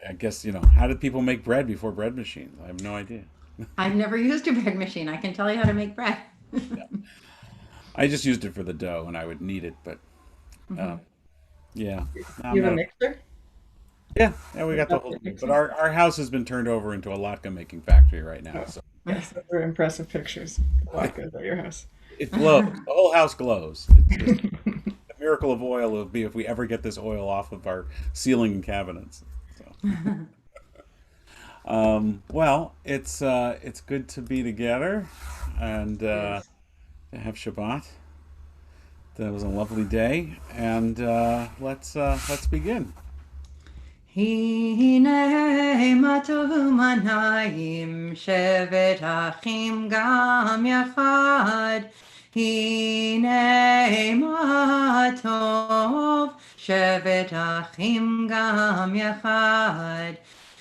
I guess, how did people make bread before bread machines? I have no idea. I've never used a bread machine. I can tell you how to make bread. Yeah. I just used it for the dough and I would knead it, but Hmm. um, yeah, no, I'm You have a not. mixer? Yeah, we An got the whole electric thing. But mixer? our house has been turned over into a latke making factory right now. Oh, So yes, those are impressive pictures. A lot goes at your house. it glows. The whole house glows. It's just a miracle of oil will be if we ever get this oil off of our ceiling and cabinets. So, well, it's good to be together and Yes. to have Shabbat. That was a lovely day, and let's begin. הנה מה טוב ומנעים שבת אחים גם יחד. הנה מה טוב שבת אחים גם יחד.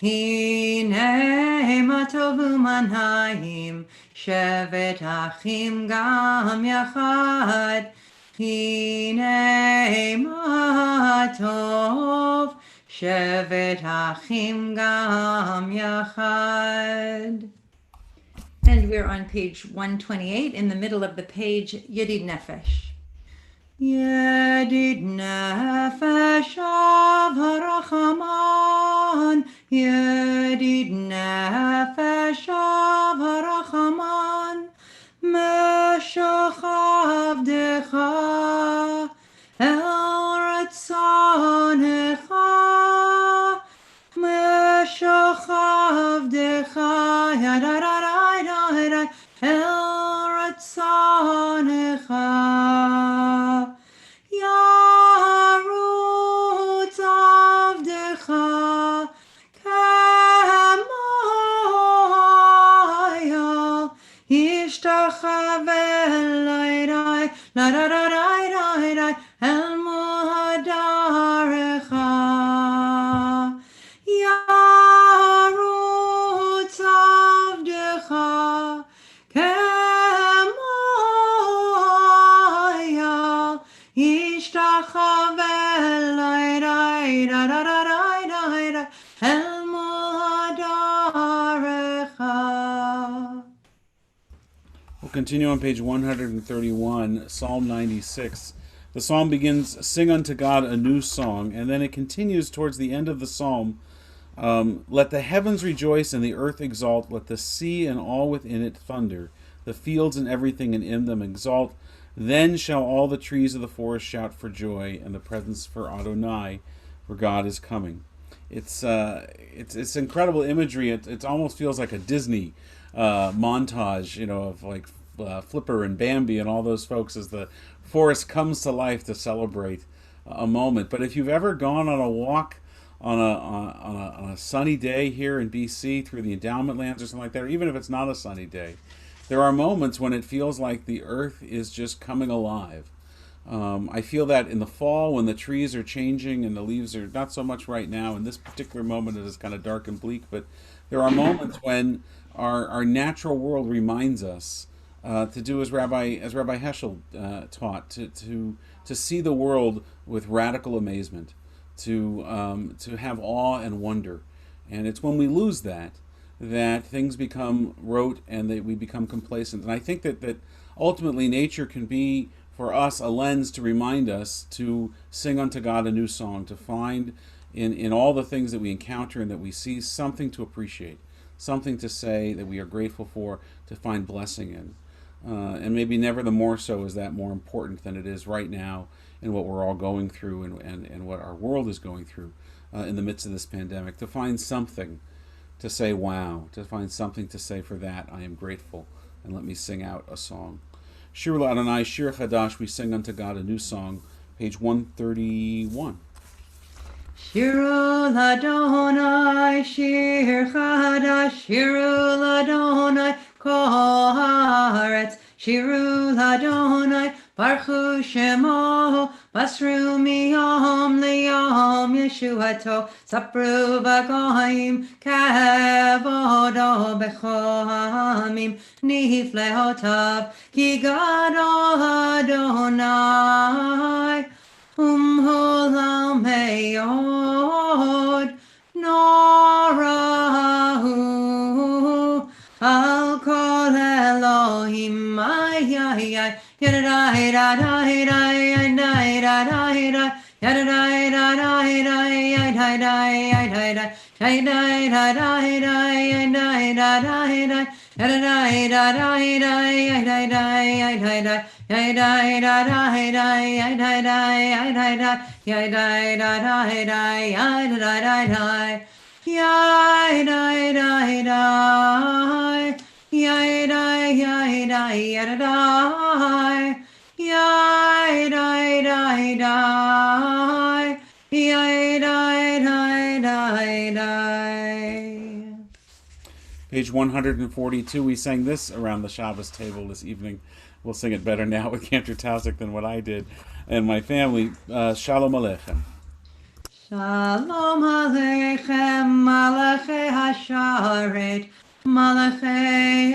הנה מה טוב ומנעים שבת אחים גם יחד. הנה מה טוב שבת אחים גם יחד. And we're on page 128 in the middle of the page, Yedid Nefesh. ידיד נפש אב הרחמן, ידיד נפש אב הרחמן, משך עבדך אל רצונך, משך עבדך ידעי אל רצונך. ירוץ עבדך כמויל, ישתחווה לידי, לידי, אל מול הדרך. ירוץ עבדך כמויל, ישתחווה לידי, אל מול הדרך. We'll continue on page 131, Psalm 96. The psalm begins, "Sing unto God a new song," and then it continues towards the end of the psalm. Let the heavens rejoice and the earth exalt. Let the sea and all within it thunder. The fields and everything in them exalt. Then shall all the trees of the forest shout for joy, and the presence for Adonai, for God is coming. It's incredible imagery. It almost feels like a Disney montage, of like Flipper and Bambi and all those folks as the forest comes to life to celebrate a moment. But if you've ever gone on a walk on a sunny day here in BC through the endowment lands or something like that, or even if it's not a sunny day, there are moments when it feels like the earth is just coming alive. I feel that in the fall when the trees are changing and the leaves are not so much right now. In this particular moment, it is kind of dark and bleak, but there are moments when our natural world reminds us to do as Rabbi Heschel taught to see the world with radical amazement, to have awe and wonder, and it's when we lose that things become rote and that we become complacent. And I think that ultimately nature can be for us a lens to remind us to sing unto God a new song, to find in all the things that we encounter and that we see something to appreciate, something to say that we are grateful for, to find blessing in. And maybe never the more so is that more important than it is right now in what we're all going through and what our world is going through in the midst of this pandemic. To find something to say, wow, to find something to say for that, I am grateful. And let me sing out a song. Shir Adonai, Shir Chadash, we sing unto God a new song, page 131. שירו לאדוני שיר חדש, שירו לאדוני כל הארץ, שירו לאדוני ברכו שמו, בסרו מיום ליום ישועתו, ספרו בגויים כבודו בכל העמים, נפלאותיו כי גדול אדוני. Humhol meod, no Page 142, we sang this around the Shabbos table this evening. We'll sing it better now with Cantor Tauzik than what I did and my family. Shalom Aleichem. Shalom Aleichem, Malachei Hasharet, Malachei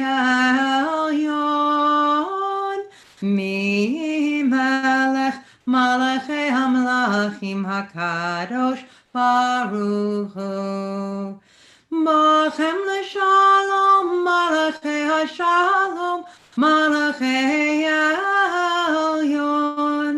Elyon, Mi Melech, Malachei Hamlachim HaKadosh, Baruch Hu. Bachem l'shalom, Malachei Hashalom, Malachei Elyon,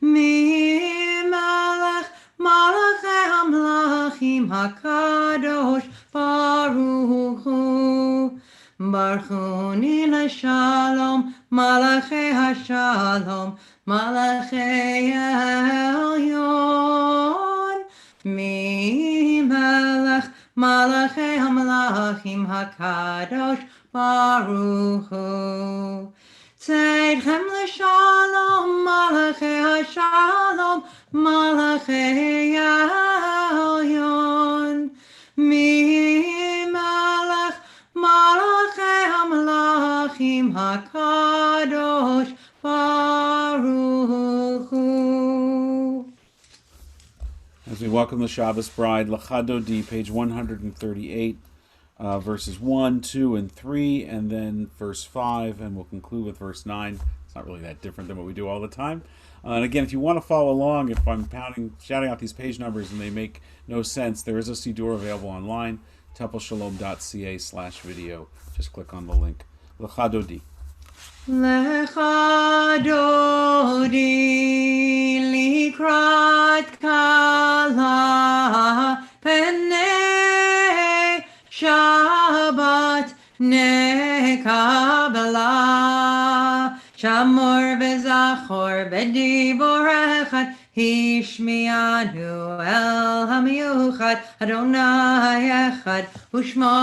Mi Melech, Malachei Hamlachim HaKadosh, Baruch Hu. Barchuni l'shalom, Malachei Hashalom, Malachei Elyon, Mi Melech, Malachei Hamlachim HaKadosh, Baruch Hu. Tzedchem l'shalom, Malachei Hashalom, Malachei Elyon, Mi Melech, Malachei Hamlachim HaKadosh, Baruch Hu. As we welcome the Shabbos bride, Lachadodi, page 138, verses 1, 2, and 3, and then verse 5, and we'll conclude with verse 9. It's not really that different than what we do all the time. And again, if you want to follow along, if I'm shouting out these page numbers and they make no sense, there is a Siddur available online, templeshalom.ca/video. Just click on the link. Lachadodi. Lechadodi likrat kala penei Shabbat nekabala Shamor v'zachor b'dibor echad Hishmianu el hamiyuchad Adonai echad Ushmo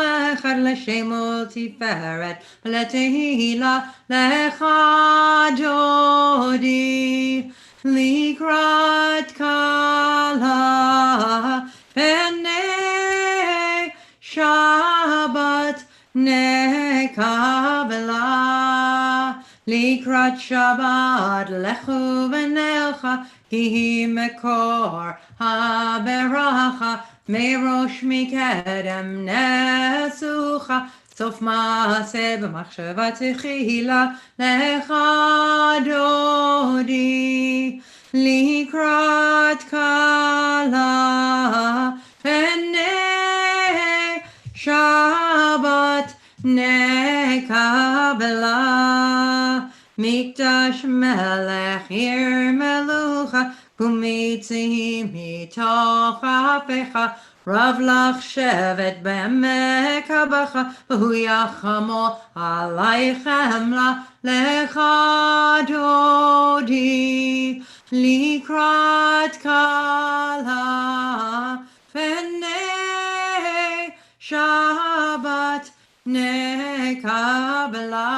echad l'shemot tiferet V'letehila lechadodi Likrat kala penei Shabbat nekabela Likrat Shabbat lechu v'nelcha Ki mekor haberacha Merosh mikedem nesucha Sof maase b'machshava tchila lechadodi Likrat kala penei Shabbat nekabela Mikdash melech ir melucha Kumitzi mitoch hafecha Rav lach shevet b'emek habacha V'hu yachamo alaychem la lechadodi Likrat kala penei Shabbat nekabela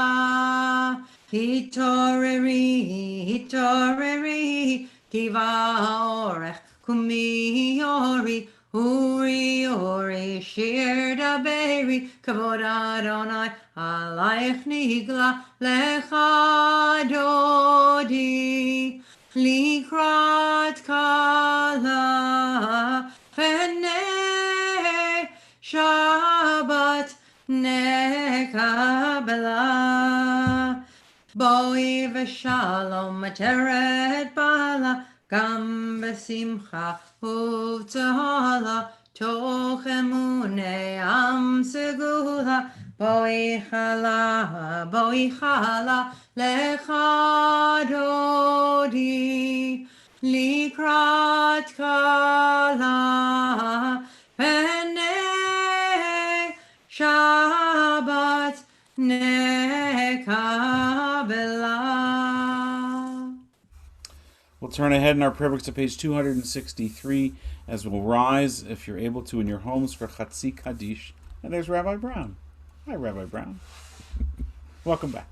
Hitoreri, hitoreri, kiva orech, kumi ori, uri ori, shir daberi, kavod Adonai, alayich nigla, lechadodi, likrat kala, penei, Shabbat, nekabela. Boi v'shalom materet bala Gam b'simcha uv'tzahala Toch emunei am segula בואי חלה לך דודי לקראת כלה פני שבת נקבלה. We'll turn ahead in our prayer books to page 263 as we'll rise, if you're able to, in your homes for Chatzi Kaddish. And there's Rabbi Brown. Hi, Rabbi Brown. Welcome back.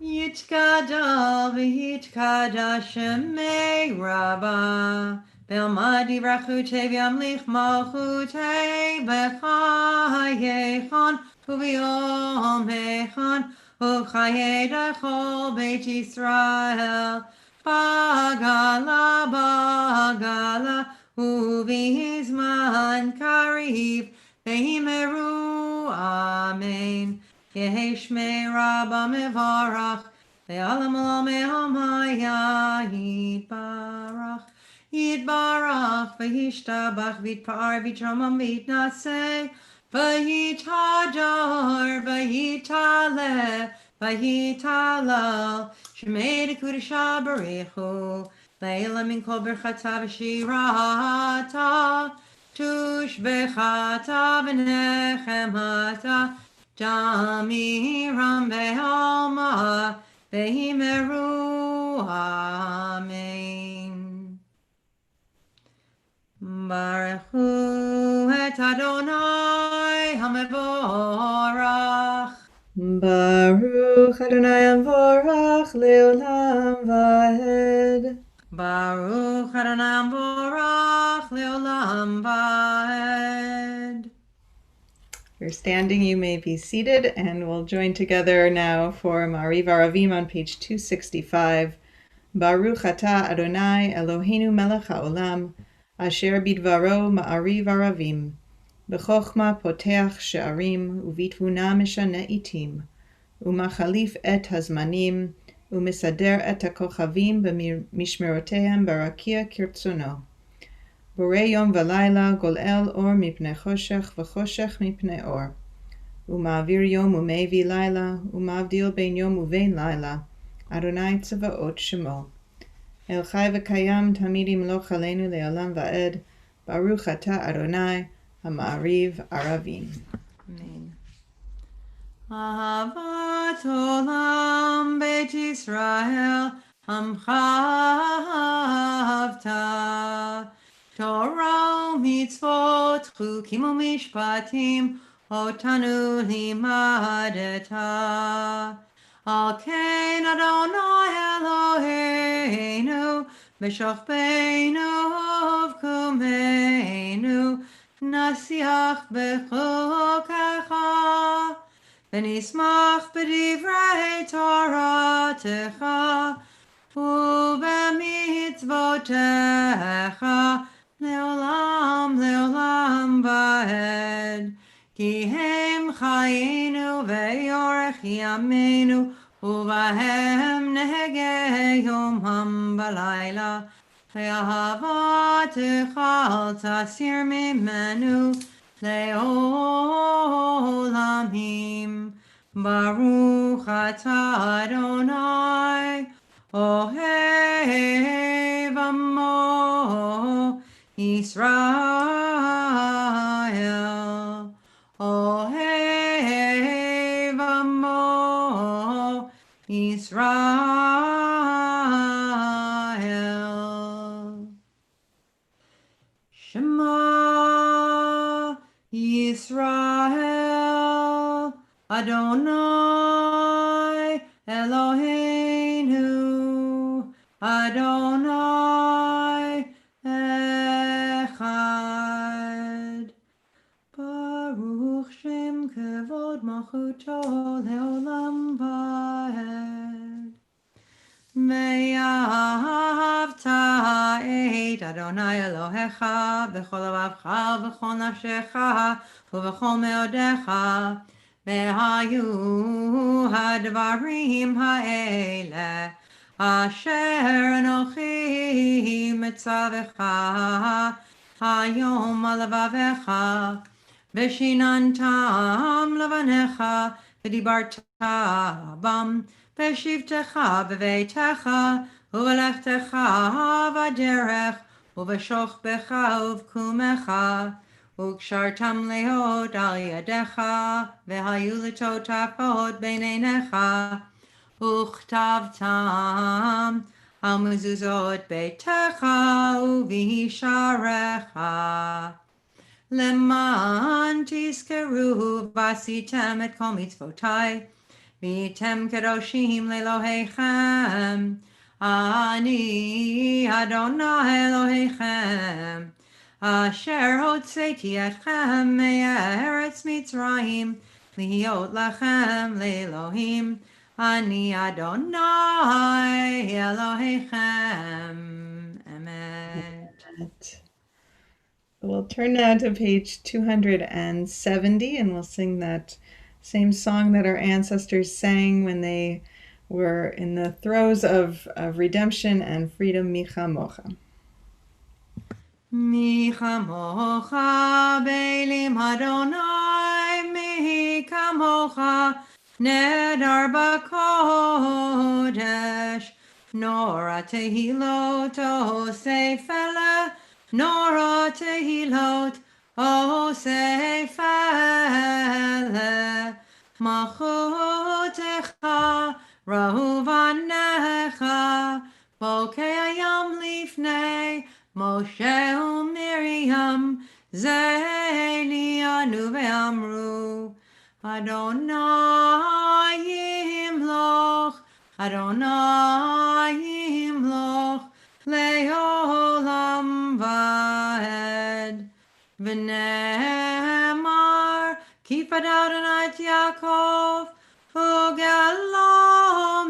Yitkadal v'yitkada shemei rabba Belmadi rachute v'yamlich malchute b'chayechan u'v'yomechan u'chayei dechol Beit Yisrael bagala u'v'hizman kariv v'himeru amen. Yehi shmei rabba mevarach, ve'alam olam me'hamaya yitbarach, ve'yishtabach, v'yitpa'ar, v'yitramam, v'yitnaseh, v'yitadar, v'yitaleh, v'yitalal, shmei dekudesha barichu, le'ila min kol berchata v'shirata, tushbechata v'nechemata, Damiram be'alma behimeru amen. Baruchu et Adonai hamevorach. Baruch Adonai Amvorach Leolam Vahed. Baruch Adonai hamevorach leolam vaed. If you're standing, you may be seated, and we'll join together now for Ma'ariv Aravim on page 265. Baruch Atah Adonai Eloheinu Melech HaOlam, Asher Bidvaro Ma'ariv Aravim, B'chochma Poteach She'arim, U'vitvuna Meshane Itim, U'machalif et Hazmanim, U'misader et HaKochavim B'mishmerotehem Barakia Kirtzono. Borei Yom V'Layla Gol'el Or Mipnei Choshech V'Choshech Mipnei Or. U'ma'avir Yom U'mevi Layla, U'ma'avdil Ben Yom U'vein Layla, Adonai Tzavaot Shemo. El Chai V'Kayam Tamid Yimloch Aleinu Le'olam Va'ed, Baruch Atah Adonai, HaMa'ariv Aravim. Amen. Ahavat olam Beit Yisrael amcha ahavta. Torah u'mitzvot chukim u'mishpatim otanu limadeta. Al ken Adonai Eloheinu b'shochbeinu uvkumeinu nasiach b'chukacha v'nismach b'divrei Toratecha u'b'mitzvotecha le'olam le'olam va'ed. Ki hem chayinu ve'yorech yameinu uvahem nehege yomam balayla. Ve'ahavatecha al tasir mimenu le'olamim. Baruch atah Adonai ohev amo Yisrael. Ohev amo Yisrael. Shema Yisrael Adonai Eloheinu Adonai Echad. Baruch Shem Kevod Malchuto Leolam Vaed. Ve'ahavta et Adonai Elohecha b'chol lavavcha v'chol nafshecha u'v'chol meodecha. Ve'hayu hadvarim ha'ele asher anochi mitzavecha hayom alavavecha ושיננתם לבניך, ודיברת בם, בשבתך בביתך, ובלכתך בדרך, ובשוכבך ובקומך, וקשרתם להיות על ידיך, והיו לטוטפות בין עיניך, וכתבתם על מזוזות ביתך ובשעריך. למען תזכרו ועשיתם את כל מצוותיי, והייתם קדושים לאלוהיכם. אני אדוני אלוהיכם, אשר הוצאתי אתכם מארץ מצרים, להיות לכם לאלוהים. אני אדוני אלוהיכם. אמת. We'll turn now to page 270 and we'll sing that same song that our ancestors sang when they were in the throes of redemption and freedom. Mi chamocha. Mi chamocha be'elim Adonai, mi chamocha nedar b'kodesh, nora tehilot osefele, nora tehilot osefele, machotecha rahuvanecha, bokei hayam lifnei Moshe u'Miriam zelianu ve'amru Adonai yimloch, Adonai yimloch le'olam va'ed. V'ne'emar kifad Adonai et Yaakov u'galo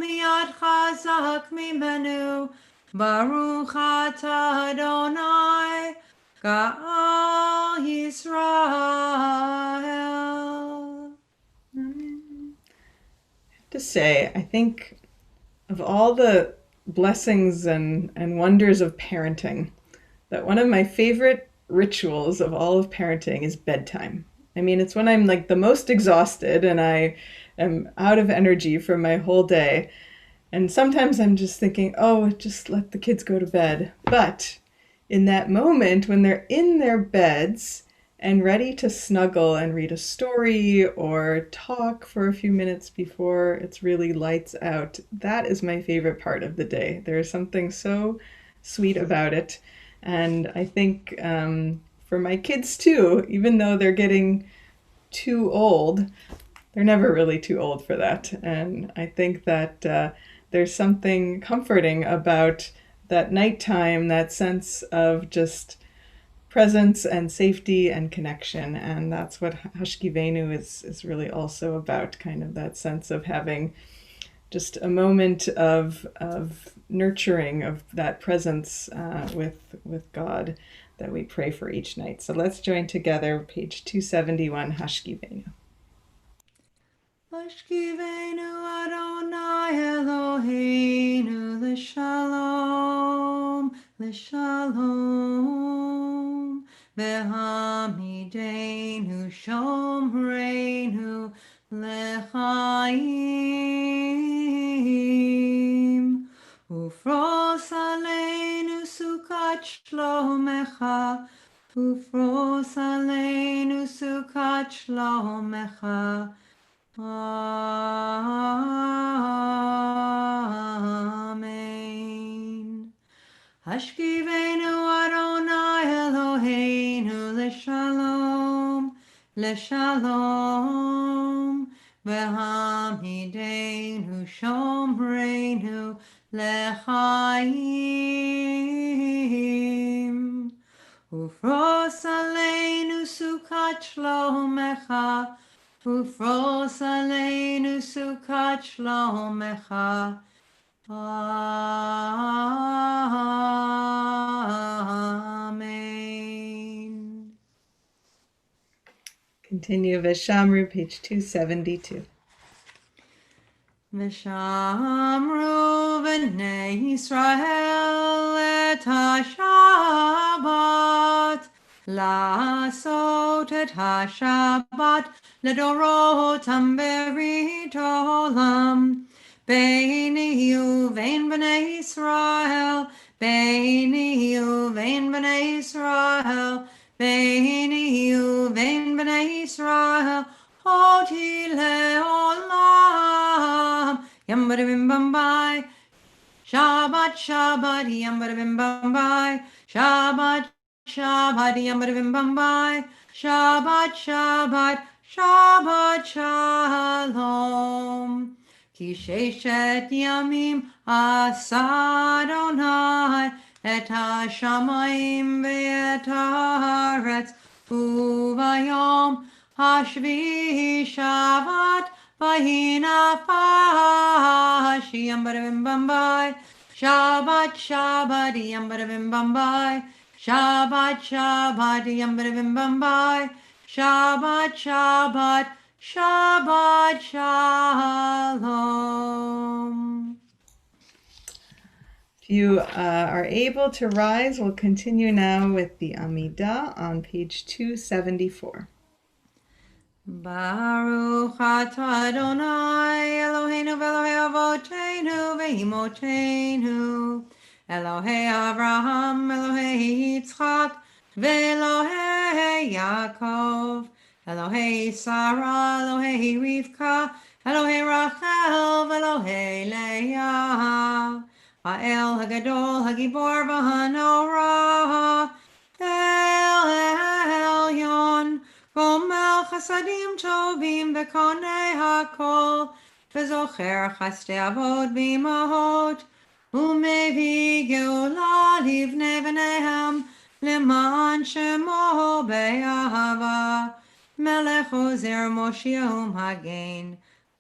miyad chazak mimenu Baruch atah Adonai Ga'al Yisrael. Amen. I have to say, I think of all the blessings and wonders of parenting, that one of my favorite rituals of all of parenting is bedtime. I mean, it's when I'm like the most exhausted and I am out of energy for my whole day. And sometimes I'm just thinking, oh, just let the kids go to bed. But in that moment when they're in their beds and ready to snuggle and read a story or talk for a few minutes before it's really lights out, that is my favorite part of the day. There's something so sweet about it. And I think for my kids too, even though they're getting too old, they're never really too old for that. And I think that there's something comforting about that nighttime, that sense of just presence and safety and connection. And that's what Hashkivenu is really also about, kind of that sense of having just a moment of nurturing of that presence with God that we pray for each night. So let's join together, page 271, Hashkivenu. Hashkivenu Adonai Eloheinu l'shalom, l'shalom, v'hamidenu shomreinu l'chaim, ufros aleinu sukat shlomecha, ufros aleinu sukat shlomecha. Amen. Hashkivenu Adonai Eloheinu l'shalom, l'shalom, v'hamidenu shomreinu l'chaim, ufros aleinu sukat shlomecha, ufros aleinu sukat shlomecha. Amen. Continue Veshamru, page 272. Veshamru v'nei Yisrael et ha-Shabbat, לעשות את השבת לדורותם ברית עולם. ביני ובין בני ישראל, ביני ובין בני ישראל, ביני ובין בני ישראל, אותי לעולם. Yum bada bim bum bye. Shabbat, Shabbat, yum bada bim bum bye. Shabbat, Shabbat, yum bada bim bum bye. Shabbat, Shabbat, Shabbat, Shalom. Ki sheshet yamim asa Adonai et hashamayim ve'et haaretz ubayom hashvi Shabbat vayinafash yam bada bim bum bye. Shabbat, Shabbat, yam bada bim bum bye. Shabbat, Shabbat, yam bada bim bum bye. Shabbat, Shabbat, Shabbat, Shalom. If you are able to rise, we'll continue now with the Amidah on page 274. Baruch atah Adonai Eloheinu v'Elohei Avotenu v'Imotenu Elohei Avraham Elohei Yitzchak v'Elohei Yaakov Elohei Sarah Elohei Rivka Elohei Rachel v'Elohei Leah Ha'el Hagadol Hagibor v'Hanorah El Elyon Gomel chasadim tovim v'konei hakol v'zocher chastei avot v'imahot u'mevi geula livnei v'nehem leman shemo be'ahava melech ozer Moshiach Hagen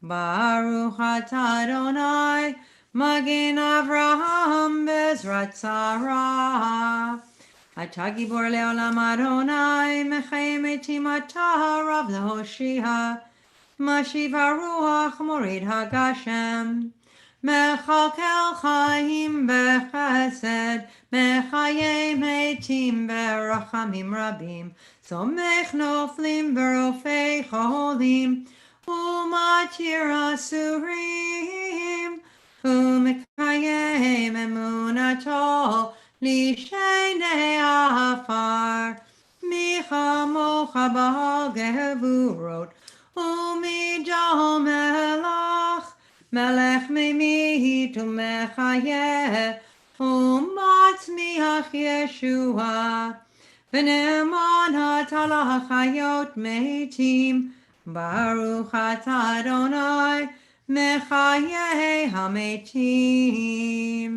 Baruch atah Adonai Magen Avraham Bezrat Sarah אתה גיבור לעולם אדוני, מחיים מתים אתה רב להושיע, משיב הרוח מוריד הגשם, מחלקל חיים בחסד, מחיי מתים ברחמים רבים, סומך נופלים ברופאי חולים, ומתיר אסורים, ומקיים אמונתו, לשני עפר, מי כמוך בעל גבורות, ומדו מלך, מלך ממית ומחיה, ומצמיח ישועה, ונאמן אתה לחיות מתים, ברוך אתה אדוני, מחיי המתים.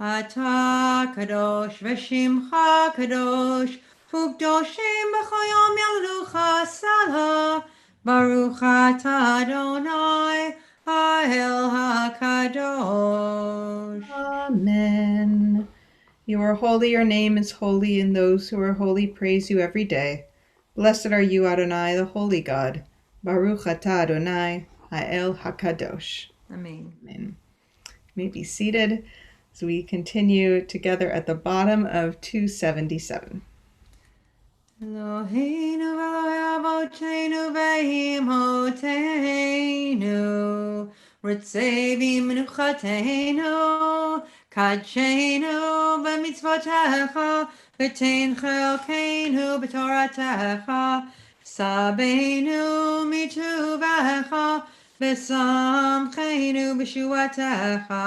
אתה קדוש ושמך קדוש, וקדושים בכל יום ילדוך סלה, ברוך אתה אדוני, האל הקדוש. Amen. You are holy, your name is holy, and those who are holy praise you every day. Blessed are you, Adonai, the holy God. Baruch atah Adonai, ha'el hakadosh. Amen. Amen. You may be seated as we continue together at the bottom of 277. Eloheinu v'Elohei Avotenu v'Imotenu, Ritzei v'Menuchatenu, Kadshenu b'mitzvotecha, v'tein chelkeinu b'toratecha, Sabeinu mituvecha, v'samcheinu b'shuatecha,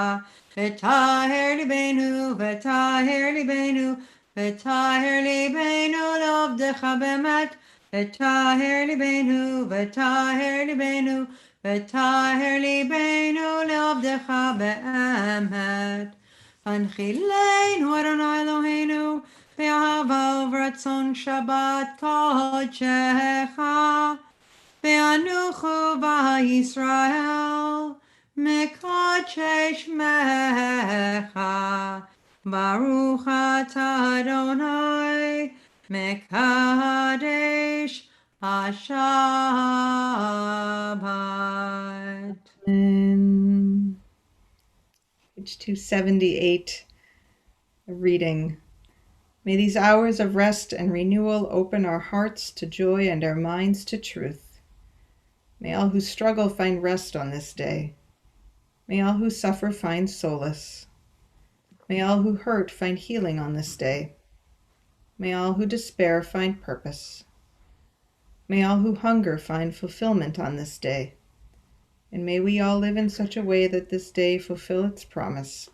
v'taher libenu, v'taher libenu, v'taher libenu l'avdecha b'emet, v'taher libenu, v'taher libenu, v'taher libenu l'avdecha b'emet. Anchilenu Adonai Eloheinu, be'ahava u'v'ratzon Shabbat kodechecha, ve'anuchu b'Yisrael, mekadesh mecha. Baruch atah Adonai, mekadesh ha-Shabbat. And page 278, a reading May these hours of rest and renewal open our hearts to joy and our minds to truth. May all who struggle find rest on this day. May all who suffer find solace. May all who hurt find healing on this day. May all who despair find purpose. May all who hunger find fulfillment on this day. And may we all live in such a way that this day fulfill its promise.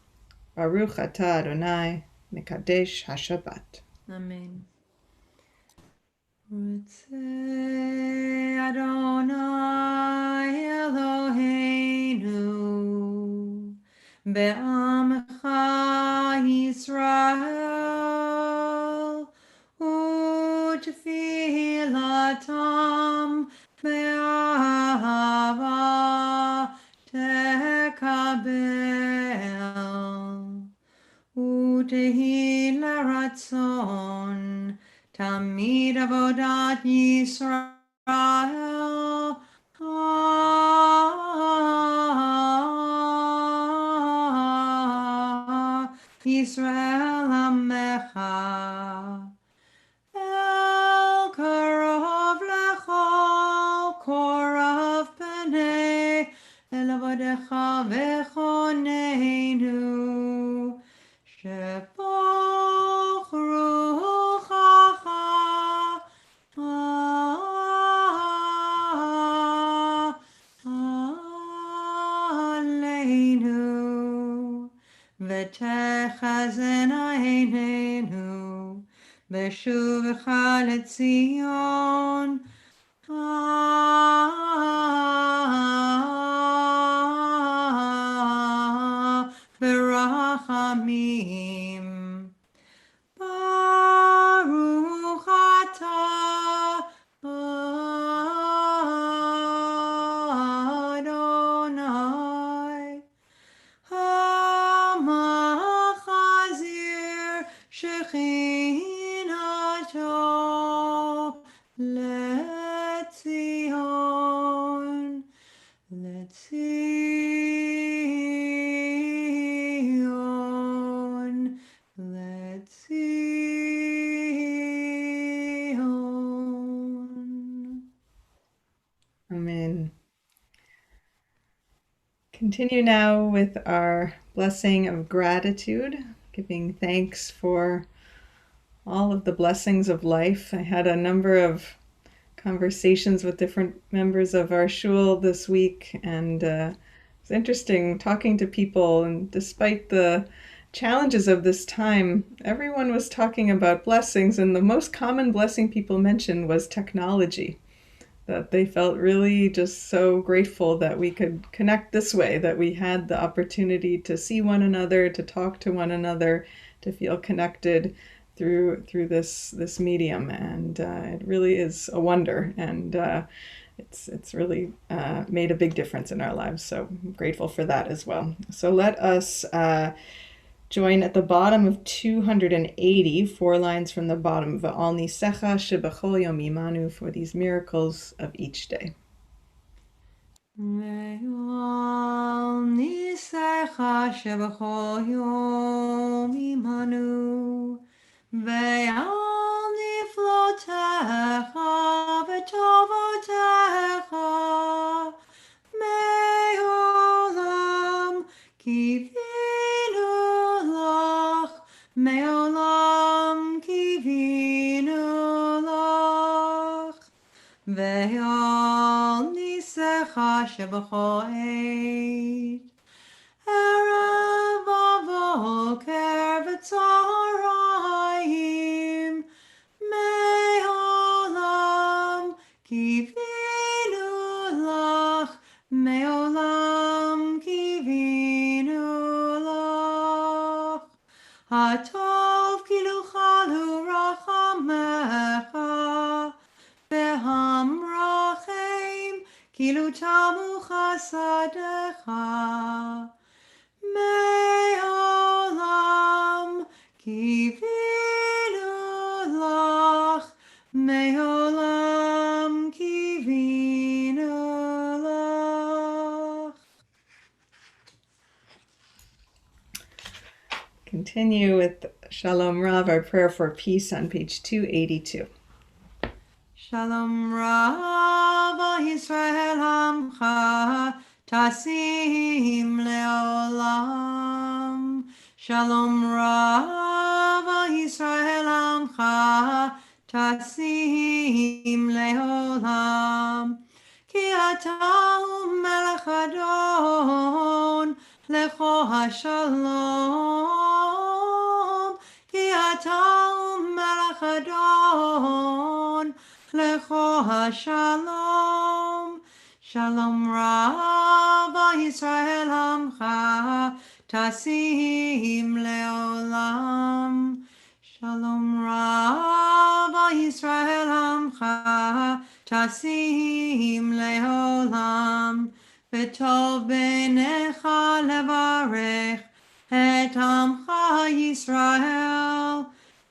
Baruch atah Adonai, Mekadesh HaShabbat. Amen. Ritzei Adonai Eloheinu be'amcha Yisrael u'tfilatam be'ahava tekabel u'tehi leratzon Tamid avodat Yisrael Yisrael Amecha El Karov Lechol Korav Penei El Avodecha Vechoneinu Shepoch Ruchacha Aleinu V'techazen Einenu V'shuvcha leTzion Berachamim Baruch atah Adonai Hamachazir Shechinato LeTzion LeTzion LeTzion. Amen. Continue now with our blessing of gratitude, giving thanks for all of the blessings of life. I had a number of conversations with different members of our shul this week, and it's interesting talking to people, and despite the challenges of this time, everyone was talking about blessings, and the most common blessing people mentioned was technology. That they felt really just so grateful that we could connect this way, that we had the opportunity to see one another, to talk to one another, to feel connected through this medium, and it really is a wonder, and it's really made a big difference in our lives. So I'm grateful for that as well. So let us join at the bottom of 280, 4 lines from the bottom. V'al nisecha shebechol yom imanu, for these miracles of each day. Ve'al nisecha shebechol yom imanu Ve'al niflotecha v'tovotecha me'olam kivinu lach me'olam kivinu lach Ve'al nisecha shebechol eit Erev v'voker v'tzarayim me'olam kivinu lach me'olam kivinu lach Hatov kiluchalu rachamecha Behamrachem kilu tamu chasadecha Me'olam kivinu lach Me'olam kivinu lach. Continue with Shalom Rav, our prayer for peace on page 282. Shalom Rav Yisrael Hamcha Tasim Leolam. Shalom Rav Yisrael Hamcha Tasim Leolam. Ki Ata Melech Adon Lecho HaShalom. Ki Ata Melech Adon Lecho HaShalom. Shalom Rav Yisrael Hamcha Tasim Leolam. Shalom Rav Yisrael Hamcha Tasim Leolam. V'tov b'necha levarech et Amcha Yisrael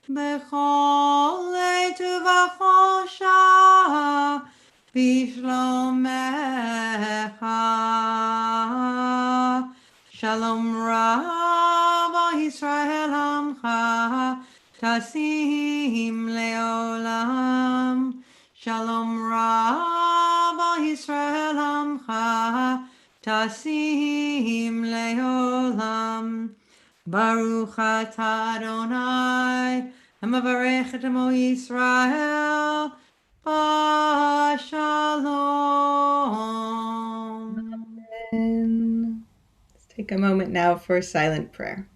b'chol עת ובחושך בשלומך. Shalom Rav Yisrael Amcha Tasim Leolam. Shalom Rav Yisrael Amcha Tasim Leolam. Baruch atah Adonai, Hamavarech et Amo Yisrael, Shalom. And let's take a moment now for silent prayer.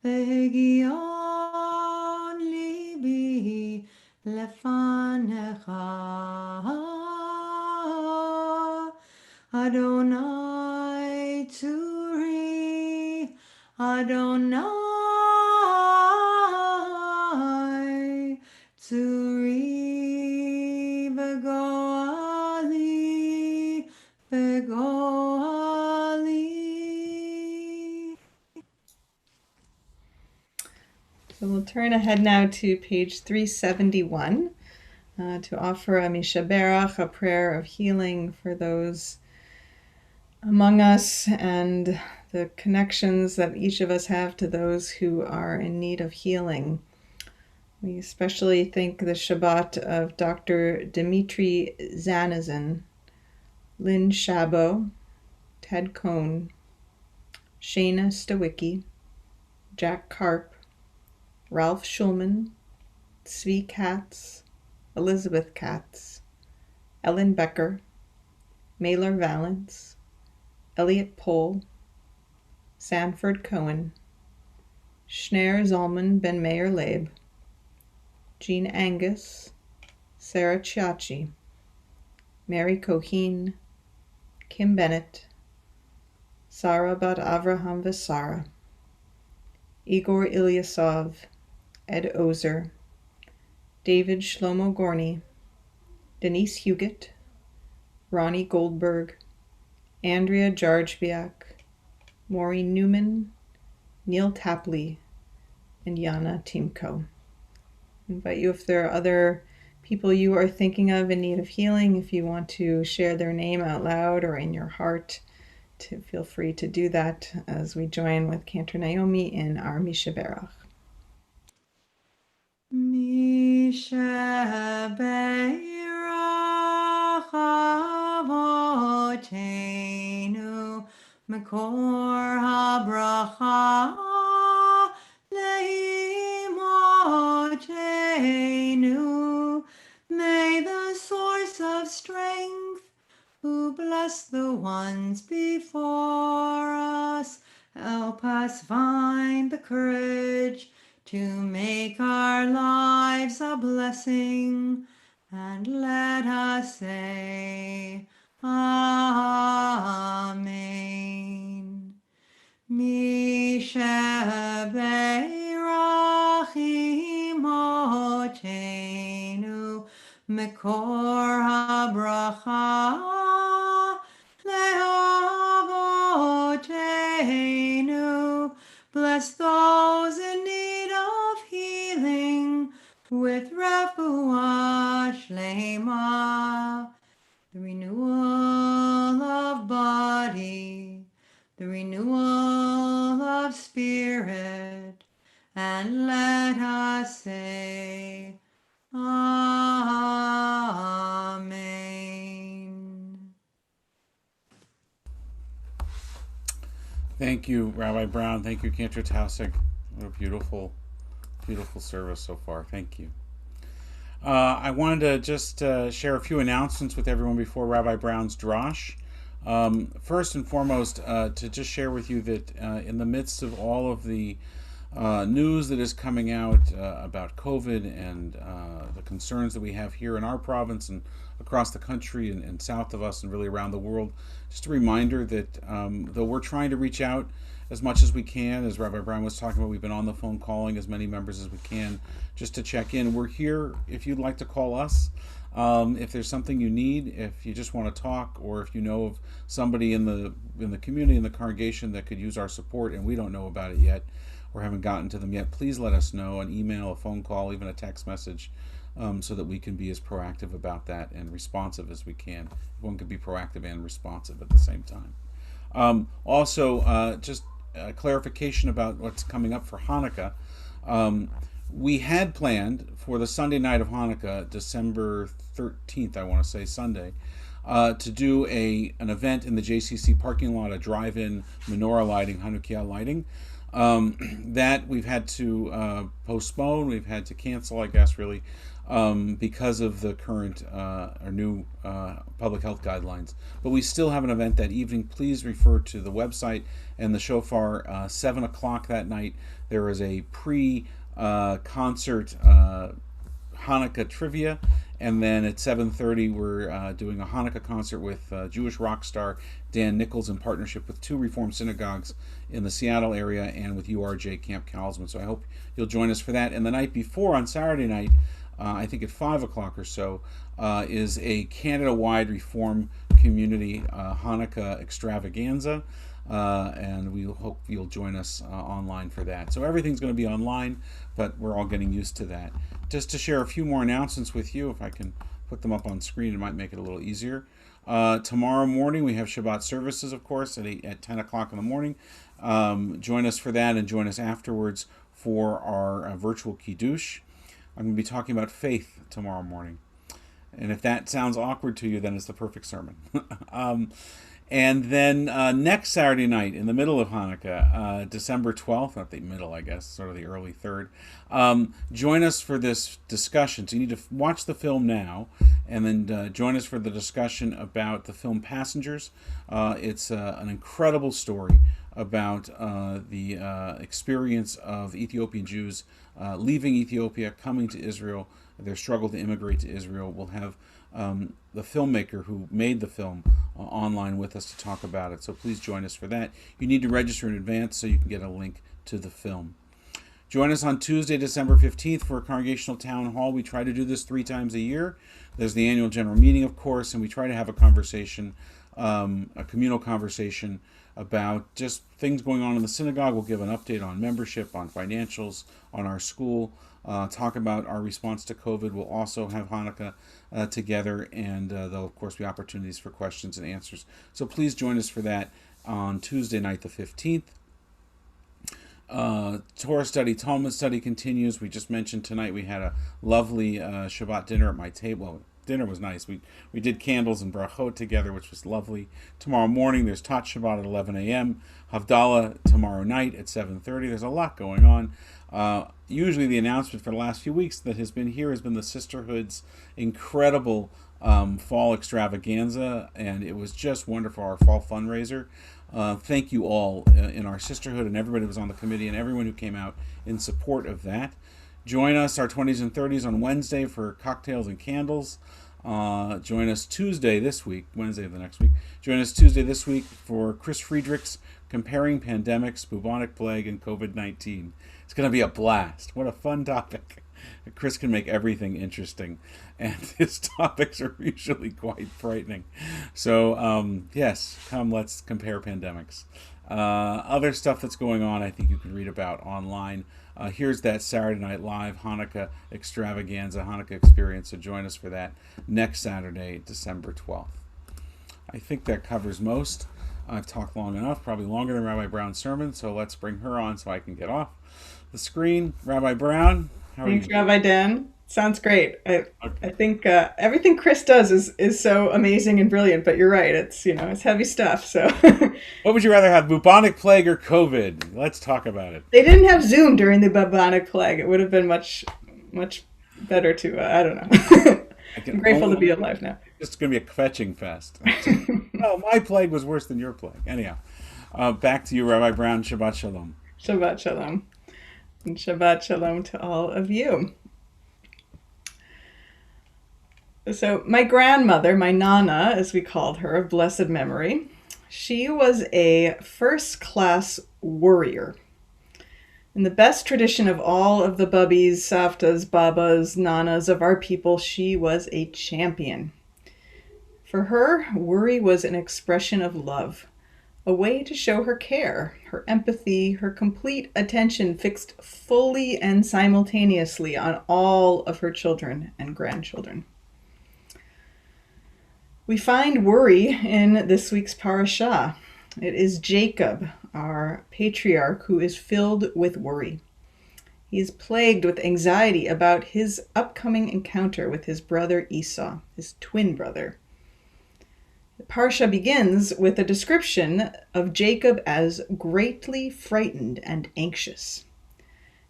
Ve'gion libi lefanecha, Adonai Tzuri, Adonai Tzuri, Begoali, Begoali. So we'll turn ahead now to page 371 to offer a Mishaberach, a prayer of healing for those among us and the connections that each of us have to those who are in need of healing. We especially think the Shabbat of Dr. Dimitri Zanazin, Lynn Shabo, Ted Cohn, Shayna Stawicki, Jack Karp, Ralph Schulman, Zvi Katz, Elizabeth Katz, Ellen Becker, Mailer Valance, Elliot Pohl, Sanford Cohen, Schneer Zalman Ben Meir Leib, Jean Angus, Sarah Chiachi, Mary Coheen, Kim Bennett, Sarah Bat Avraham Vesara, Igor Ilyasov, Ed Ozer, David Shlomo Gorney, Denise Huguet, Ronnie Goldberg, Andrea Jarjbiak, Maureen Newman, Neil Tapley, and Yana Timko. I invite you, if there are other people you are thinking of in need of healing, if you want to share their name out loud or in your heart, to feel free to do that as we join with Cantor Naomi in our Mishaberach. Mishaberach Avotenu Mekor HaBracha Leimotenu. May the source of strength, who bless the ones before us, help us find the courage to make our lives a blessing, and let us say, Amen. Mishaberach Imotenu Mekor habracha le'avoteinu. Bless those in need of healing with refuah shlema, the renewal of body, the renewal of spirit, and let us say, Amen. Thank you, Rabbi Brown. Thank you, Cantor Tausig. What a beautiful, beautiful service so far. Thank you. I wanted to just share a few announcements with everyone before Rabbi Brown's drosh. First and foremost, to just share with you that in the midst of all of the news that is coming out about COVID and the concerns that we have here in our province and across the country and south of us and really around the world, just a reminder that though we're trying to reach out as much as we can, as Rabbi Brown was talking about, we've been on the phone calling as many members as we can just to check in. We're here if you'd like to call us. If there's something you need, if you just want to talk, or if you know of somebody in the community, in the congregation that could use our support and we don't know about it yet or haven't gotten to them yet, please let us know. An email, a phone call, even a text message, so that we can be as proactive about that and responsive as we can. One could be proactive and responsive at the same time. Also, just clarification about what's coming up for Hanukkah. We had planned for the Sunday night of Hanukkah, December 13th, I want to say Sunday, to do an event in the JCC parking lot, a drive-in menorah lighting, Hanukkah lighting. That we've had to postpone, we've had to cancel, I guess, really, because of the current or new public health guidelines. But we still have an event that evening. Please refer to the website and the shofar. 7 o'clock that night, there is a pre-concert Hanukkah trivia. And then at 7:30, we're doing a Hanukkah concert with Jewish rock star Dan Nichols in partnership with 2 Reformed synagogues in the Seattle area and with URJ Camp Kalsman. So I hope you'll join us for that. And the night before, on Saturday night, I think at 5 o'clock or so, is a Canada-wide Reform community Hanukkah extravaganza. And we hope you'll join us online for that. So everything's going to be online, but we're all getting used to that. Just to share a few more announcements with you, if I can put them up on screen, it might make it a little easier. Tomorrow morning we have Shabbat services, of course, at 10 o'clock in the morning. Join us for that and join us afterwards for our virtual Kiddush. I'm going to be talking about faith tomorrow morning. And if that sounds awkward to you, then it's the perfect sermon. And then next Saturday night, in the middle of Hanukkah, December 12th, not the middle, I guess, sort of the early third, join us for this discussion. So you need to watch the film now, and then join us for the discussion about the film Passengers. It's an incredible story about the experience of Ethiopian Jews leaving Ethiopia, coming to Israel, their struggle to immigrate to Israel. We'll have the filmmaker who made the film online with us to talk about it. So please join us for that. You need to register in advance so you can get a link to the film. Join us on Tuesday, December 15th for a congregational town hall. We try to do this 3 times a year. There's the annual general meeting, of course, and we try to have a conversation, a communal conversation about just things going on in the synagogue. We'll give an update on membership, on financials, on our school, talk about our response to COVID. We'll also have Hanukkah together, and there'll, of course, be opportunities for questions and answers. So please join us for that on Tuesday night, the 15th. Torah study, Talmud study continues. We just mentioned tonight we had a lovely Shabbat dinner at my table. Well, dinner was nice. We did candles and brachot together, which was lovely. Tomorrow morning there's Tat Shabbat at 11 a.m. Havdalah tomorrow night at 7:30. There's a lot going on. Usually the announcement for the last few weeks that has been here has been the Sisterhood's incredible fall extravaganza, and it was just wonderful, our fall fundraiser. Thank you all in our sisterhood and everybody who was on the committee and everyone who came out in support of that. Join us, our 20s and 30s, on Wednesday for cocktails and candles. Join us Tuesday this week, Wednesday of the next week. Join us Tuesday this week for Chris Friedrich's Comparing Pandemics, Bubonic Plague, and COVID-19. It's going to be a blast. What a fun topic. Chris can make everything interesting. and his topics are usually quite frightening. So, yes, come, let's compare pandemics. Other stuff that's going on, I think you can read about online. Here's that Saturday Night Live Hanukkah extravaganza, Hanukkah experience. So join us for that next Saturday, December 12th. I think that covers most. I've talked long enough, probably longer than Rabbi Brown's sermon, so let's bring her on so I can get off the screen. Rabbi Brown, how are Thanks, you? Rabbi Dan. Sounds great. I think everything Chris does is so amazing and brilliant, but you're right. It's heavy stuff. So What would you rather have, bubonic plague or COVID? Let's talk about it. they didn't have Zoom during the bubonic plague. It would have been much better to. I don't know. I'm grateful to be alive now. It's going to be a kvetching fest. No, my plague was worse than your plague. Anyhow, back to you, Rabbi Brown. Shabbat Shalom. Shabbat Shalom. And Shabbat Shalom to all of you. So my grandmother, my Nana, as we called her, of blessed memory, she was a first-class warrior. In the best tradition of all of the bubbies, savtas, babas, nanas of our people, she was a champion. For her, worry was an expression of love, a way to show her care, her empathy, her complete attention fixed fully and simultaneously on all of her children and grandchildren. We find worry in this week's parashah. It is Jacob, our patriarch, who is filled with worry. He is plagued with anxiety about his upcoming encounter with his brother Esau, his twin brother. The parsha begins with a description of Jacob as greatly frightened and anxious.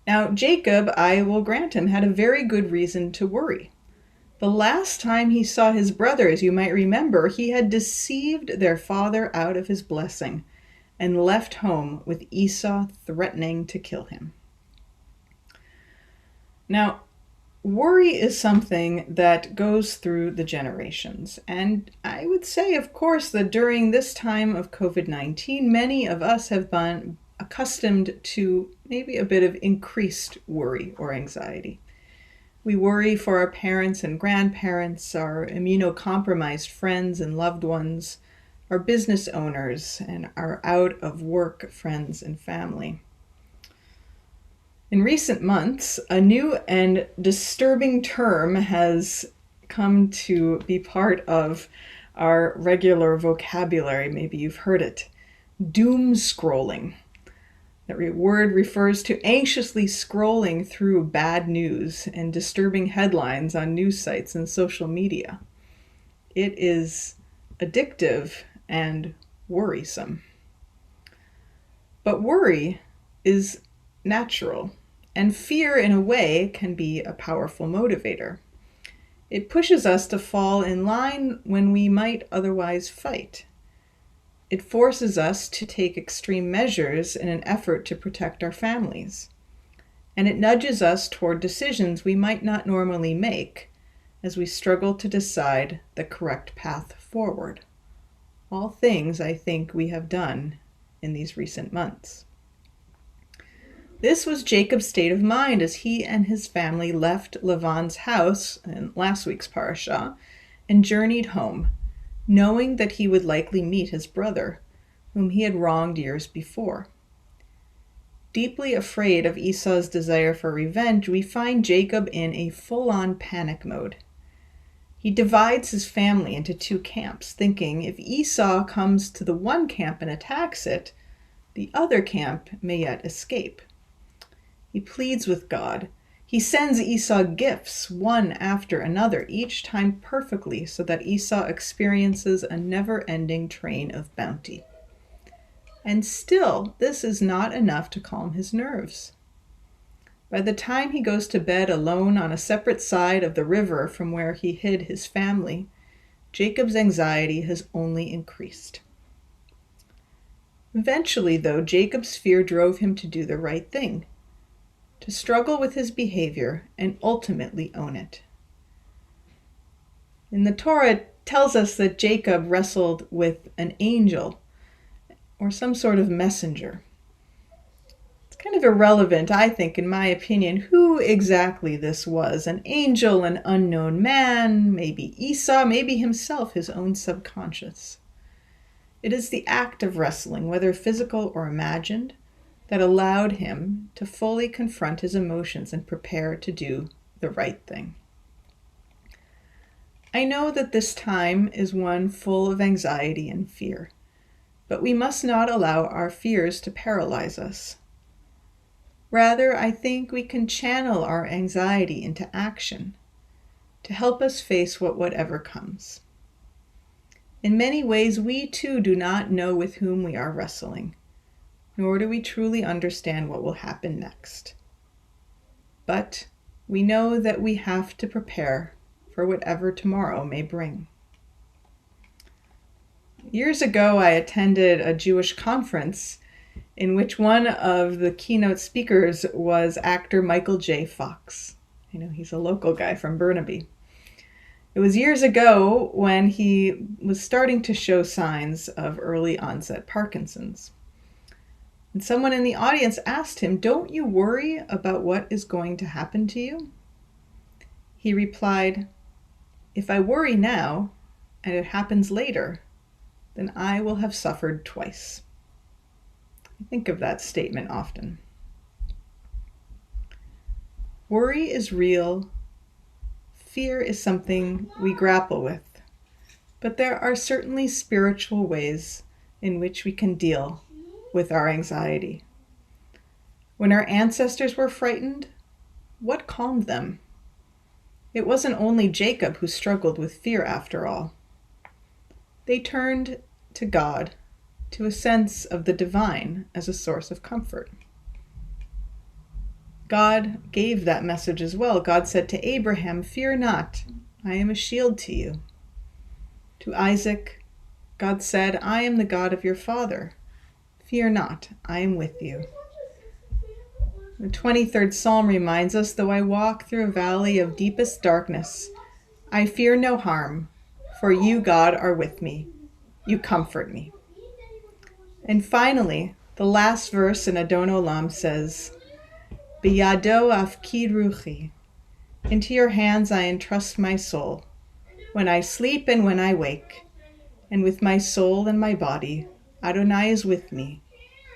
Now, Jacob, I will grant him, had a very good reason to worry. The last time he saw his brother, as you might remember, he had deceived their father out of his blessing and left home with Esau threatening to kill him. Now, worry is something that goes through the generations. And I would say, of course, that during this time of COVID-19, many of us have been accustomed to maybe a bit of increased worry or anxiety. We worry for our parents and grandparents, our immunocompromised friends and loved ones, our business owners, and our out-of-work friends and family. In recent months, a new and disturbing term has come to be part of our regular vocabulary. Maybe you've heard it. Doom scrolling. That word refers to anxiously scrolling through bad news and disturbing headlines on news sites and social media. It is addictive and worrisome. But worry is natural, and fear, in a way, can be a powerful motivator. It pushes us to fall in line when we might otherwise fight. It forces us to take extreme measures in an effort to protect our families. And it nudges us toward decisions we might not normally make as we struggle to decide the correct path forward. All things I think we have done in these recent months. This was Jacob's state of mind as he and his family left Lavan's house in last week's parashah and journeyed home, knowing that he would likely meet his brother, whom he had wronged years before. Deeply afraid of Esau's desire for revenge, we find Jacob in a full-on panic mode. He divides his family into two camps, thinking if Esau comes to the one camp and attacks it, the other camp may yet escape. He pleads with God. He sends Esau gifts, one after another, each time perfectly, so that Esau experiences a never-ending train of bounty. And still, this is not enough to calm his nerves. By the time he goes to bed alone on a separate side of the river from where he hid his family, Jacob's anxiety has only increased. Eventually, though, Jacob's fear drove him to do the right thing, to struggle with his behavior and ultimately own it. In the Torah, it tells us that Jacob wrestled with an angel or some sort of messenger. It's kind of irrelevant, I think, in my opinion, who exactly this was. An angel, an unknown man, maybe Esau, maybe himself, his own subconscious. It is the act of wrestling, whether physical or imagined, that allowed him to fully confront his emotions and prepare to do the right thing. I know that this time is one full of anxiety and fear, but we must not allow our fears to paralyze us. Rather, I think we can channel our anxiety into action to help us face whatever comes. In many ways, we too do not know with whom we are wrestling, nor do we truly understand what will happen next. But we know that we have to prepare for whatever tomorrow may bring. Years ago, I attended a Jewish conference in which one of the keynote speakers was actor Michael J. Fox. He's a local guy from Burnaby. It was years ago when he was starting to show signs of early onset Parkinson's. And someone in the audience asked him, "Don't you worry about what is going to happen to you?" He replied, "If I worry now and it happens later, then I will have suffered twice." I think of that statement often. Worry is real. Fear is something we grapple with. But there are certainly spiritual ways in which we can deal with our anxiety. When our ancestors were frightened, what calmed them? It wasn't only Jacob who struggled with fear after all. They turned to God, to a sense of the divine as a source of comfort. God gave that message as well. God said to Abraham, "Fear not, I am a shield to you." To Isaac, God said, "I am the God of your father. Fear not, I am with you." The 23rd Psalm reminds us, "Though I walk through a valley of deepest darkness, I fear no harm, for you, God, are with me. You comfort me." And finally, the last verse in Adon Olam says, "Biyado afkid ruchi." Into your hands I entrust my soul, when I sleep and when I wake, and with my soul and my body, Adonai is with me.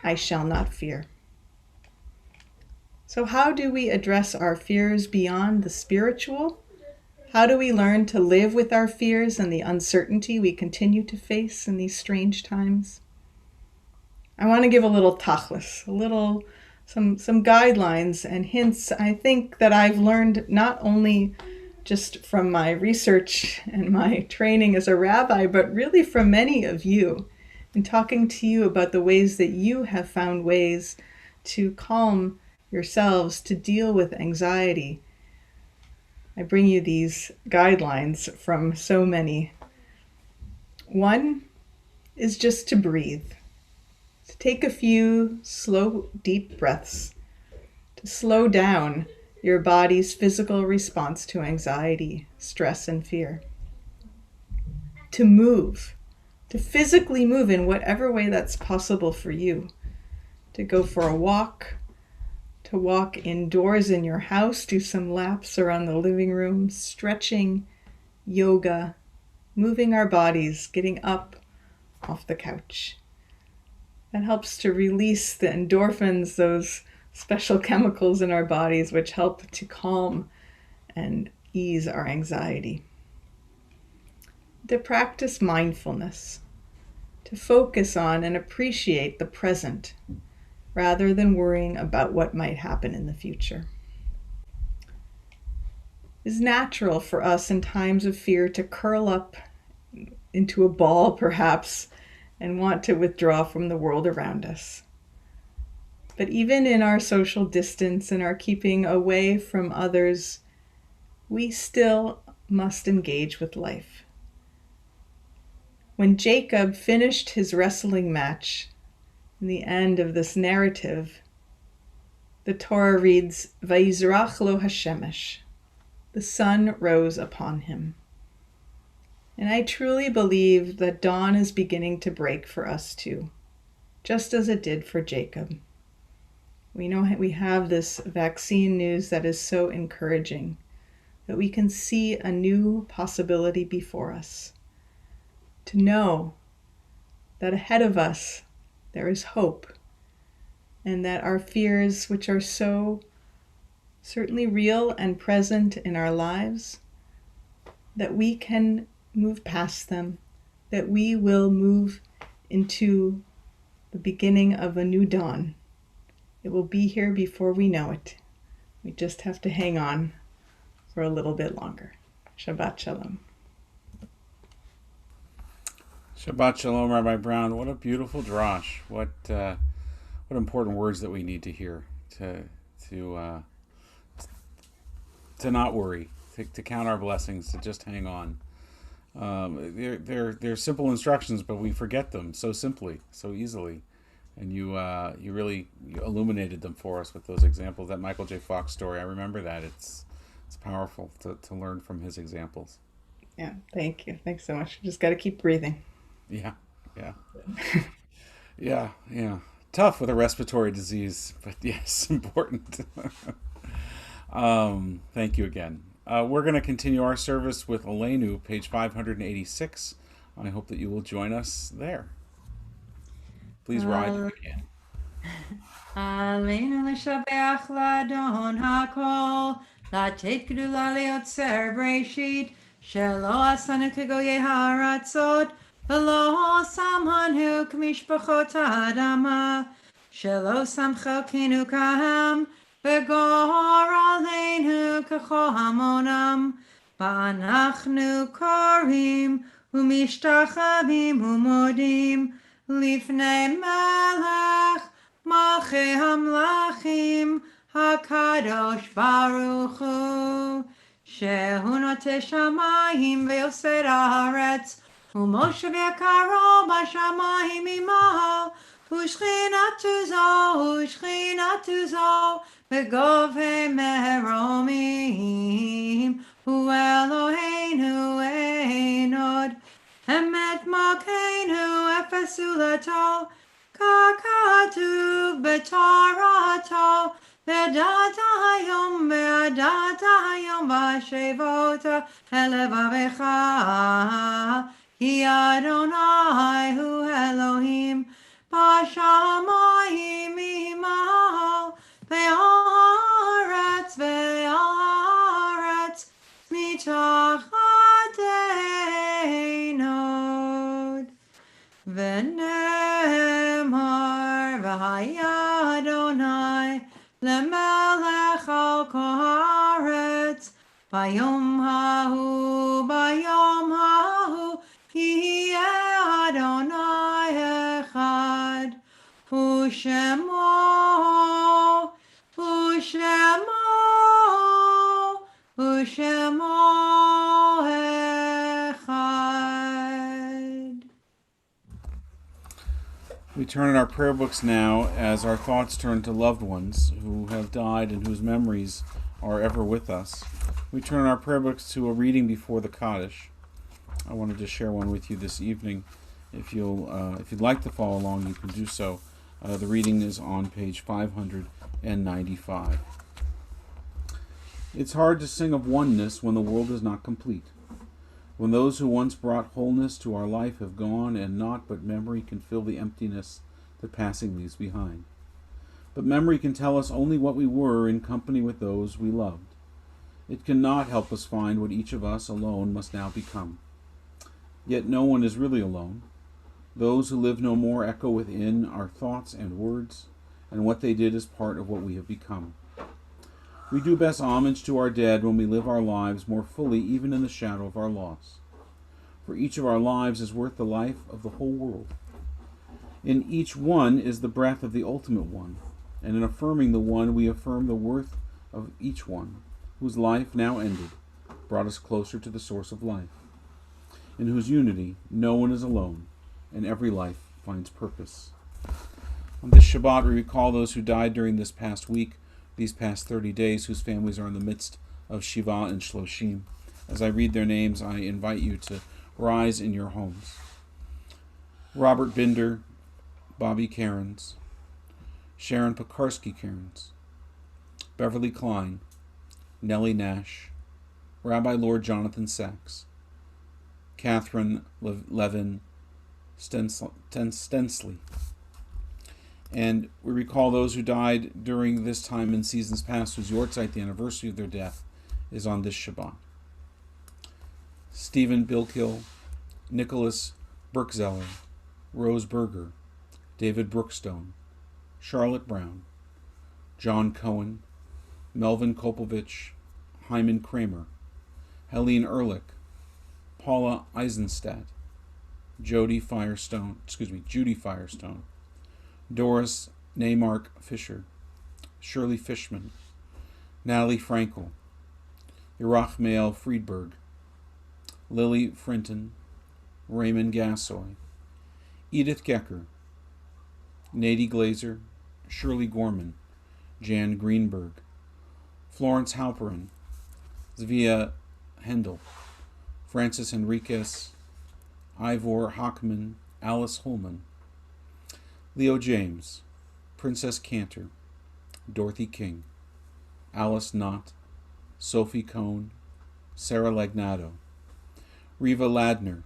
I shall not fear. So how do we address our fears beyond the spiritual? How do we learn to live with our fears and the uncertainty we continue to face in these strange times? I want to give a little tachlis, some guidelines and hints I think that I've learned not only just from my research and my training as a rabbi, but really from many of you in talking to you about the ways that you have found ways to calm yourselves, to deal with anxiety. I bring you these guidelines from so many. One is just to breathe. To take a few slow, deep breaths, to slow down your body's physical response to anxiety, stress, and fear. To move, to physically move in whatever way that's possible for you. To go for a walk, to walk indoors in your house, do some laps around the living room, stretching, yoga, moving our bodies, getting up off the couch. That helps to release the endorphins, those special chemicals in our bodies which help to calm and ease our anxiety. To practice mindfulness, to focus on and appreciate the present rather than worrying about what might happen in the future. It's natural for us in times of fear to curl up into a ball, perhaps, and want to withdraw from the world around us. But even in our social distance and our keeping away from others, we still must engage with life. When Jacob finished his wrestling match, in the end of this narrative, the Torah reads, "Vayizrach lo hashemesh." The sun rose upon him. And I truly believe that dawn is beginning to break for us too, just as it did for Jacob. We know we have this vaccine news that is so encouraging, that we can see a new possibility before us. To know that ahead of us there is hope, and that our fears, which are so certainly real and present in our lives, that we can move past them, that we will move into the beginning of a new dawn. It will be here before we know it. We just have to hang on for a little bit longer. Shabbat Shalom. Shabbat Shalom, Rabbi Brown. What a beautiful drash. What important words that we need to hear to not worry, to count our blessings, to just hang on. They're simple instructions, but we forget them so simply, so easily. And you really illuminated them for us with those examples. That Michael J. Fox story, I remember that. It's powerful to learn from his examples. Yeah, thank you. Thanks so much. Just got to keep breathing. Yeah. Yeah. Tough with a respiratory disease, but yes, important. Thank you again. We're going to continue our service with Aleinu, page 586. I hope that you will join us there. Please rise if you can. Aleinu l'shabeach l'Adon hakol, לתת גדולה ליוצר בראשית, שלא עשנו כגויי הארצות, ולא שמנו כמשפחות האדמה, שלא שם חלקנו כהם, וגור עלינו ככל המונם, ואנחנו קוראים ומשתחווים ומודים לפני מלך מלכי המלכים הקדוש ברוך הוא, שהוא נוטה שמיים ויוסד הארץ, ומושב יקרו בשמיים ממעל, ושכינתו זו בגובה מרומים, הוא אלוהינו אין עוד, אמת מלכנו אפס זולתו, ככתוב בתורתו, וידעת היום ושבות אל לבבך, כי אדוני הוא אלוהים בשמיים ממעל, ועל הארץ מתחת אין עוד. ונאמר והיה אדוני למלך על כל הארץ, ביום ההוא יהיה אדוני אחד, ושמו אחד. We turn in our prayer books now as our thoughts turn to loved ones who have died and whose memories are ever with us. We turn our prayer books to a reading before the Kaddish. I wanted to share one with you this evening. If you'd like to follow along, you can do so. The reading is on page 595. It's hard to sing of oneness when the world is not complete. When those who once brought wholeness to our life have gone, and naught but memory can fill the emptiness that passing leaves behind. But memory can tell us only what we were in company with those we loved. It cannot help us find what each of us alone must now become. Yet no one is really alone. Those who live no more echo within our thoughts and words, and what they did is part of what we have become. We do best homage to our dead when we live our lives more fully, even in the shadow of our loss. For each of our lives is worth the life of the whole world. In each one is the breath of the ultimate one, and in affirming the one, we affirm the worth of each one, whose life, now ended, brought us closer to the source of life, in whose unity no one is alone, and every life finds purpose. On this Shabbat, we recall those who died during this past week, these past 30 days, whose families are in the midst of Shiva and Shloshim. As I read their names, I invite you to rise in your homes. Robert Binder, Bobby Cairns, Sharon Pekarsky-Cairns, Beverly Klein, Nellie Nash, Rabbi Lord Jonathan Sachs, Catherine Levin Stensley. And we recall those who died during this time in seasons past, whose yortzeit, the anniversary of their death, is on this Shabbat. Stephen Bilkill, Nicholas Burkzeller, Rose Berger, David Brookstone, Charlotte Brown, John Cohen, Melvin Kopovich, Hyman Kramer, Helene Ehrlich, Paula Eisenstadt, Judy Firestone, Doris Neymark Fisher, Shirley Fishman, Natalie Frankel, Yerachmael Friedberg, Lily Frinton, Raymond Gassoy, Edith Gecker, Nadie Glazer, Shirley Gorman, Jan Greenberg, Florence Halperin, Zvia Hendel, Francis Enriquez, Ivor Hockman, Alice Holman, Leo James, Princess Cantor, Dorothy King, Alice Knott, Sophie Cohn, Sarah Lagnado, Riva Lander,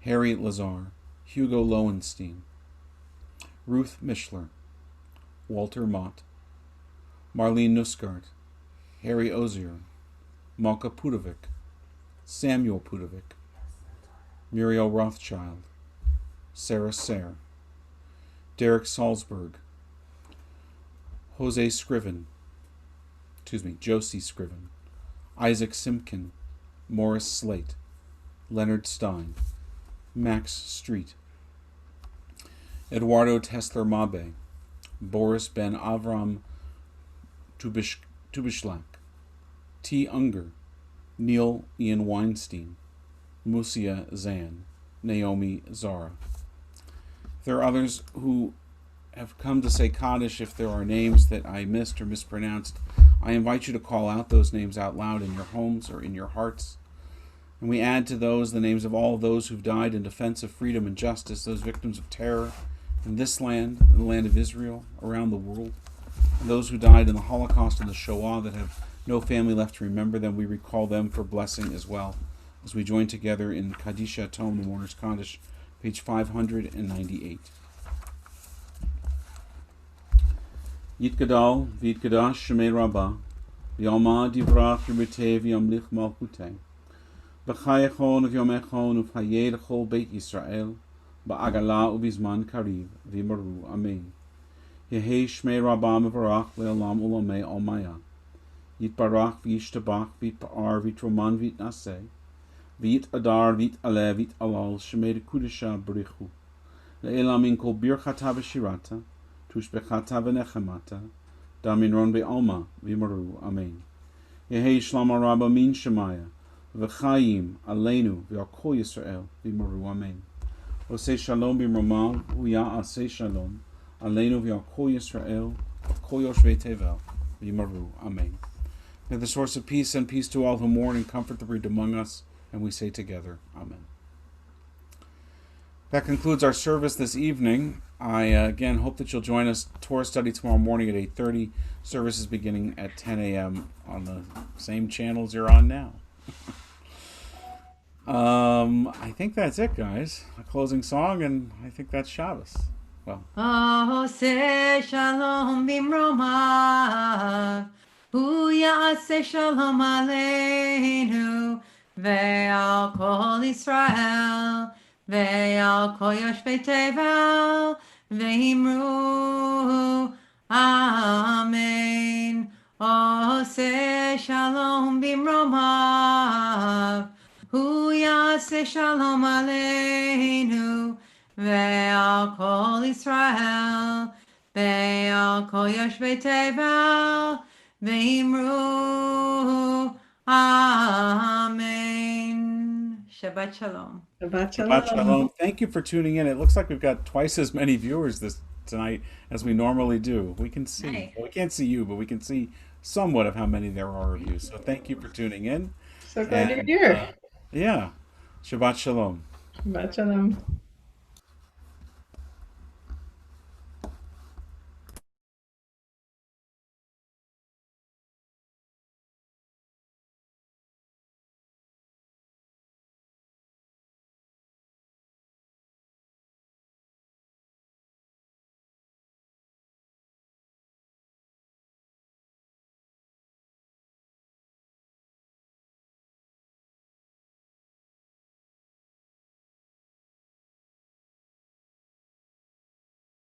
Harry Lazar, Hugo Lowenstein, Ruth Mishler, Walter Mott, Marlene Nussgart, Harry Ozier, Malka Pudovic, Samuel Pudovic, Muriel Rothschild, Sarah Sayre, Derek Salzberg, Josie Scriven, Isaac Simpkin, Morris Slate, Leonard Stein, Max Street, Eduardo Tesler Mabe, Boris Ben Avram Tubishlak, T. Unger, Neil Ian Weinstein, Musia Zan, Naomi Zara. There are others who have come to say Kaddish. If there are names that I missed or mispronounced, I invite you to call out those names out loud in your homes or in your hearts. And we add to those the names of all of those who've died in defense of freedom and justice, those victims of terror in this land, in the land of Israel, around the world, and those who died in the Holocaust and the Shoah that have no family left to remember them. We recall them for blessing as well, as we join together in Kadisha Tome, the Mourner's Kaddish, page 598. Yitgadal v'yitgadash shemei Rabbah, v'yalma divrach yirmiteh v'yamlich malchuteh, b'chayechon v'yomechon v'chayeh l'chol beit Yisrael, ba'agala u'bizman kariv v'yimaru amen. Yehei shmei Rabbah mevarach le'olam ulamei almaya. Yitbarach v'yishtabach v'yitpa'ar v'yitroman v'yitnaseh, v'yit adar v'yit aleh v'yit alal shemei kudesha b'richu. Le'elam min kol birchata v'shirata, tushbechata v'nechemata, daminron be'alma v'yimaru amen. Yehei shlama Rabbah min shemaya, v'chayim aleinu v'yakol Yisrael v'yimaru amen. Osei shalom b'mromav, huya asei shalom, aleinu v'yakol Yisrael, kol yoshvei tevel v'yimaru amen. May the source of peace send peace to all who mourn and comfort the bereaved among us, and we say together, amen. That concludes our service this evening. I again hope that you'll join us Torah study tomorrow morning at 8:30. Service is beginning at 10 a.m. on the same channels you're on now. I think that's it, guys. A closing song, and I think that's Shabbos. Well. Ose shalom bimromav, hu ya'aseh shalom aleinu, ve'al kol Yisrael, ve'al kol yoshvei tevel, ve'imru amen. Ose shalom bimromav, hu ya'aseh shalom aleinu, ve'al kol Yisrael, ve'al kol yoshvei tevel, ve'imru amen. Shabbat shalom. Shabbat Shabbat shalom. shalom. Thank you for tuning in. It looks like we've got twice as many viewers tonight as we normally do. We can see. Hi. Well, we can't see you, but we can see somewhat of how many there are of you. So thank you for tuning in. So glad And, you're here. yeah. Shabbat shalom. Shabbat shalom.